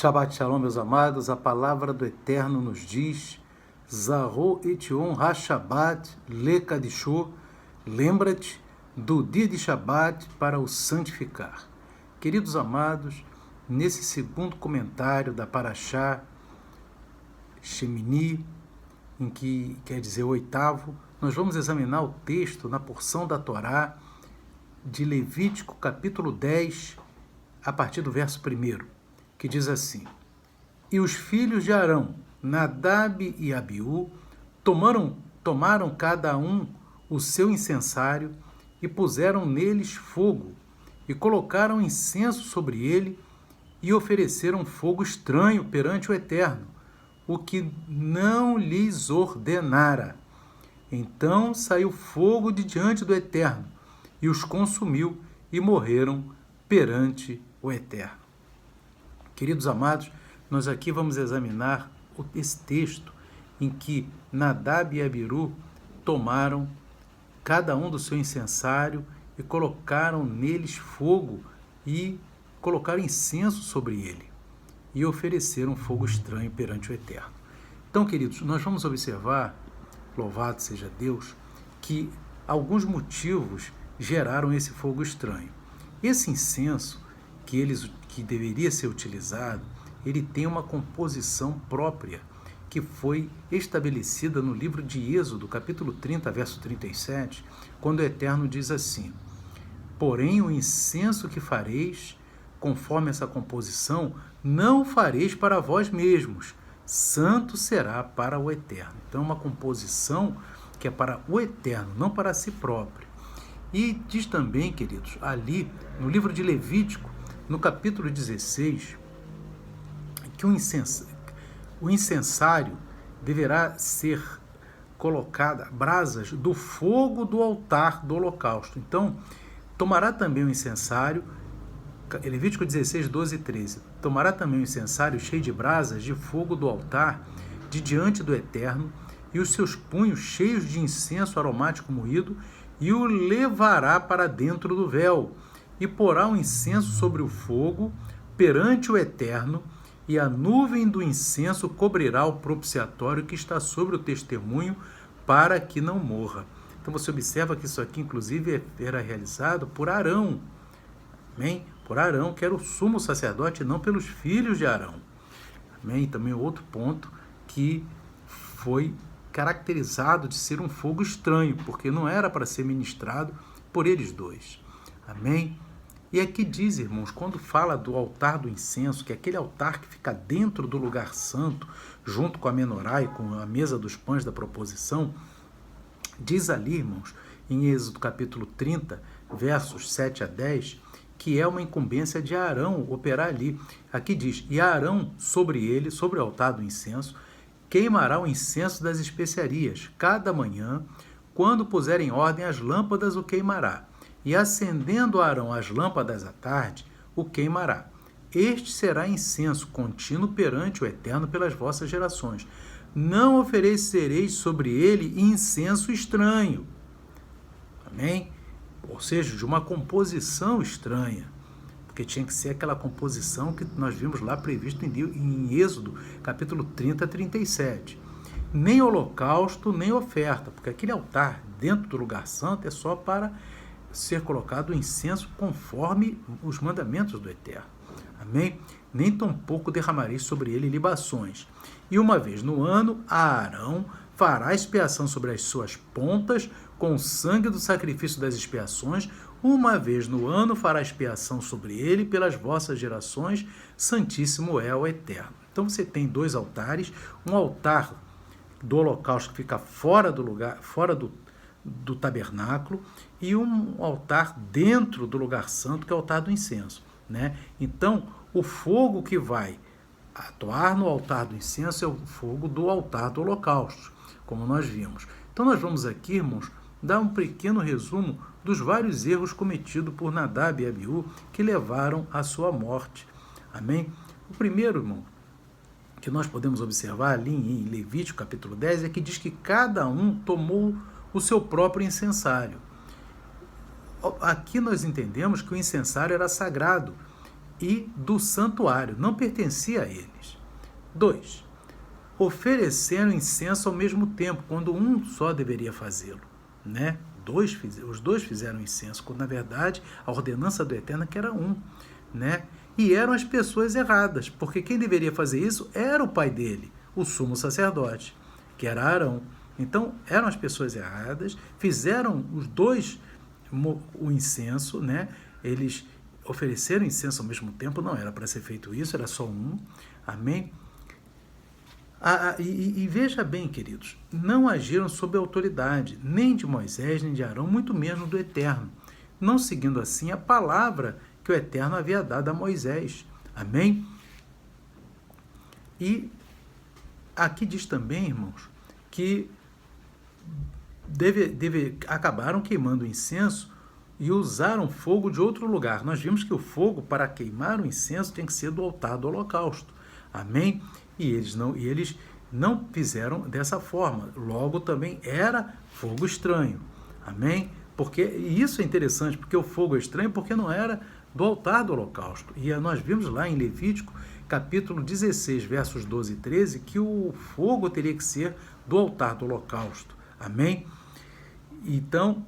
Shabbat Shalom, meus amados, a palavra do Eterno nos diz: Zahor et Yom HaShabbat LeKadishu, lembra-te do dia de Shabbat para o santificar. Queridos amados, nesse segundo comentário da Parashá Shemini, em que quer dizer oitavo, nós vamos examinar o texto na porção da Torá de Levítico, capítulo 10, a partir do verso 1, que diz assim: E os filhos de Arão, Nadab e Abiú, tomaram cada um o seu incensário e puseram neles fogo, e colocaram incenso sobre ele, e ofereceram fogo estranho perante o Eterno, o que não lhes ordenara. Então saiu fogo de diante do Eterno, e os consumiu, e morreram perante o Eterno. Queridos amados, nós aqui vamos examinar esse texto em que Nadab e Abiú tomaram cada um do seu incensário e colocaram neles fogo e colocaram incenso sobre ele e ofereceram fogo estranho perante o Eterno. Então, queridos, nós vamos observar, louvado seja Deus, que alguns motivos geraram esse fogo estranho. Esse incenso que deveria ser utilizado, ele tem uma composição própria, que foi estabelecida no livro de Êxodo, capítulo 30, verso 37, quando o Eterno diz assim: Porém, o incenso que fareis, conforme essa composição, não o fareis para vós mesmos, santo será para o Eterno. Então, é uma composição que é para o Eterno, não para si próprio. E diz também, queridos, ali no livro de Levítico, no capítulo 16, que o incensário deverá ser colocada brasas do fogo do altar do holocausto. Então, tomará também o incensário, Levítico 16, 12 e 13, tomará também o incensário cheio de brasas de fogo do altar de diante do Eterno, e os seus punhos cheios de incenso aromático moído, e o levará para dentro do véu, e porá o incenso sobre o fogo perante o Eterno, e a nuvem do incenso cobrirá o propiciatório que está sobre o testemunho, para que não morra. Então você observa que isso aqui, inclusive, era realizado por Arão. Amém? Por Arão, que era o sumo sacerdote, não pelos filhos de Arão. Amém? Também outro ponto que foi caracterizado de ser um fogo estranho, porque não era para ser ministrado por eles dois. Amém? E aqui diz, irmãos, quando fala do altar do incenso, que é aquele altar que fica dentro do lugar santo, junto com a menorá e com a mesa dos pães da proposição, diz ali, irmãos, em Êxodo capítulo 30, versos 7 a 10, que é uma incumbência de Arão operar ali. Aqui diz: E Arão sobre ele, sobre o altar do incenso, queimará o incenso das especiarias. Cada manhã, quando puser em ordem as lâmpadas, o queimará. E acendendo Arão as lâmpadas à tarde, o queimará. Este será incenso contínuo perante o Eterno pelas vossas gerações. Não oferecereis sobre ele incenso estranho. Amém? Ou seja, de uma composição estranha. Porque tinha que ser aquela composição que nós vimos lá previsto em Êxodo, capítulo 30 a 37. Nem holocausto, nem oferta, porque aquele altar dentro do lugar santo é só para ser colocado o incenso conforme os mandamentos do Eterno. Amém? Nem tampouco derramareis sobre ele libações. E uma vez no ano, Arão fará expiação sobre as suas pontas com o sangue do sacrifício das expiações. Uma vez no ano fará expiação sobre ele pelas vossas gerações, santíssimo é o Eterno. Então você tem dois altares, um altar do holocausto que fica fora do lugar, fora do tabernáculo, e um altar dentro do lugar santo, que é o altar do incenso, né? Então, o fogo que vai atuar no altar do incenso é o fogo do altar do holocausto, como nós vimos. Então, nós vamos aqui, irmãos, dar um pequeno resumo dos vários erros cometidos por Nadab e Abiú que levaram à sua morte. Amém? O primeiro, irmão, que nós podemos observar ali em Levítico capítulo 10 é que diz que cada um tomou o seu próprio incensário. Aqui nós entendemos que o incensário era sagrado e do santuário, não pertencia a eles. 2. Ofereceram incenso ao mesmo tempo, quando um só deveria fazê-lo, né? Os dois fizeram incenso, quando na verdade a ordenança do Eterno é que era um, né? E eram as pessoas erradas, porque quem deveria fazer isso era o pai dele, o sumo sacerdote, que era Arão. Então eram as pessoas erradas, fizeram os dois o incenso, né? Eles ofereceram incenso ao mesmo tempo, não era para ser feito isso, era só um, amém? E veja bem, queridos, não agiram sob a autoridade, nem de Moisés, nem de Arão, muito menos do Eterno, não seguindo assim a palavra que o Eterno havia dado a Moisés. Amém? E aqui diz também, irmãos, que acabaram queimando o incenso e usaram fogo de outro lugar. Nós vimos que o fogo para queimar o incenso tem que ser do altar do holocausto. Amém? E eles não fizeram dessa forma. Logo também era fogo estranho. Amém? E isso é interessante, porque o fogo é estranho porque não era do altar do holocausto. E nós vimos lá em Levítico, capítulo 16, versos 12 e 13, que o fogo teria que ser do altar do holocausto. Amém? Então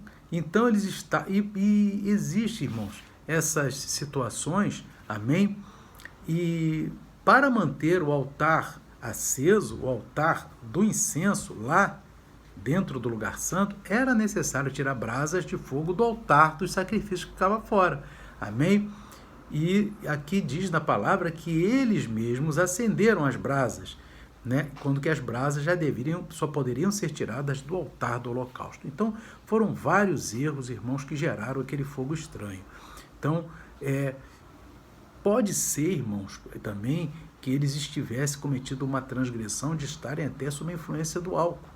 eles estão... E existe, irmãos, essas situações, amém? E para manter o altar aceso, o altar do incenso lá dentro do lugar santo, era necessário tirar brasas de fogo do altar dos sacrifícios que ficava fora. Amém? E aqui diz na palavra que eles mesmos acenderam as brasas, né? Quando que as brasas só poderiam ser tiradas do altar do holocausto. Então, foram vários erros, irmãos, que geraram aquele fogo estranho. Então, pode ser, irmãos, também que eles estivessem cometido uma transgressão de estarem até sob a influência do álcool.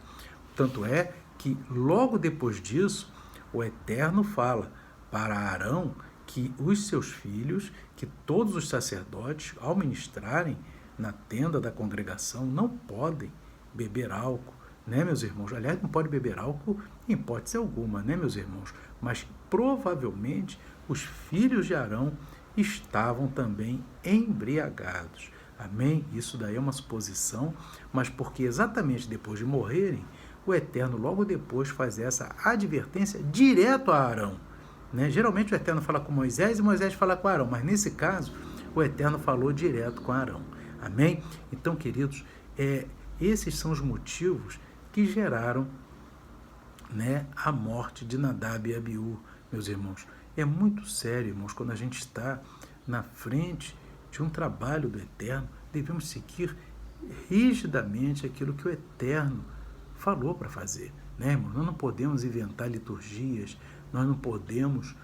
Tanto é que, logo depois disso, o Eterno fala para Arão que os seus filhos, que todos os sacerdotes, ao ministrarem na tenda da congregação, não podem beber álcool, né, meus irmãos? Aliás, não pode beber álcool em hipótese alguma, né, meus irmãos? Mas provavelmente os filhos de Arão estavam também embriagados. Amém? Isso daí é uma suposição, mas porque exatamente depois de morrerem, o Eterno logo depois faz essa advertência direto a Arão. Né? Geralmente o Eterno fala com Moisés e Moisés fala com Arão, mas nesse caso o Eterno falou direto com Arão. Amém? Então, queridos, esses são os motivos que geraram, né, a morte de Nadab e Abiú, meus irmãos. É muito sério, irmãos, quando a gente está na frente de um trabalho do Eterno, devemos seguir rigidamente aquilo que o Eterno falou para fazer. Né, irmãos? Nós não podemos inventar liturgias, nós não podemos...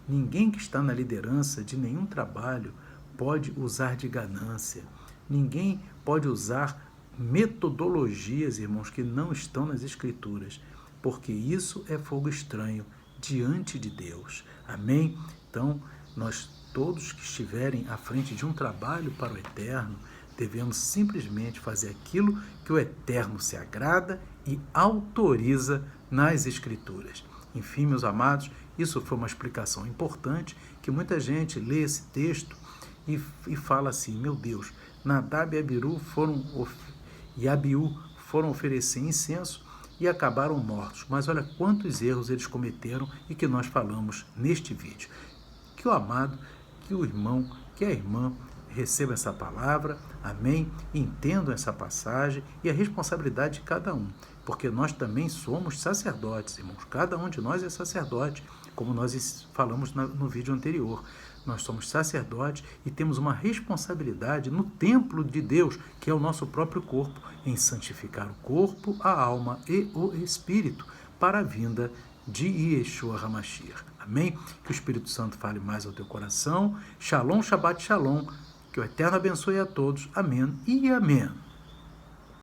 ninguém que está na liderança de nenhum trabalho pode usar de ganância. Ninguém pode usar metodologias, irmãos, que não estão nas Escrituras, porque isso é fogo estranho diante de Deus. Amém? Então, nós todos que estiverem à frente de um trabalho para o Eterno, devemos simplesmente fazer aquilo que o Eterno se agrada e autoriza nas Escrituras. Enfim, meus amados, isso foi uma explicação importante, que muita gente lê esse texto e fala assim: meu Deus, Nadab e Abiú foram oferecer incenso e acabaram mortos. Mas olha quantos erros eles cometeram e que nós falamos neste vídeo. Que o amado, que o irmão, que a irmã recebam essa palavra, amém? Entendam essa passagem e a responsabilidade de cada um, porque nós também somos sacerdotes, irmãos. Cada um de nós é sacerdote, como nós falamos no vídeo anterior. Nós somos sacerdotes e temos uma responsabilidade no templo de Deus, que é o nosso próprio corpo, em santificar o corpo, a alma e o espírito para a vinda de Yeshua HaMashiach. Amém? Que o Espírito Santo fale mais ao teu coração. Shalom, Shabbat Shalom. Que o Eterno abençoe a todos. Amém e amém.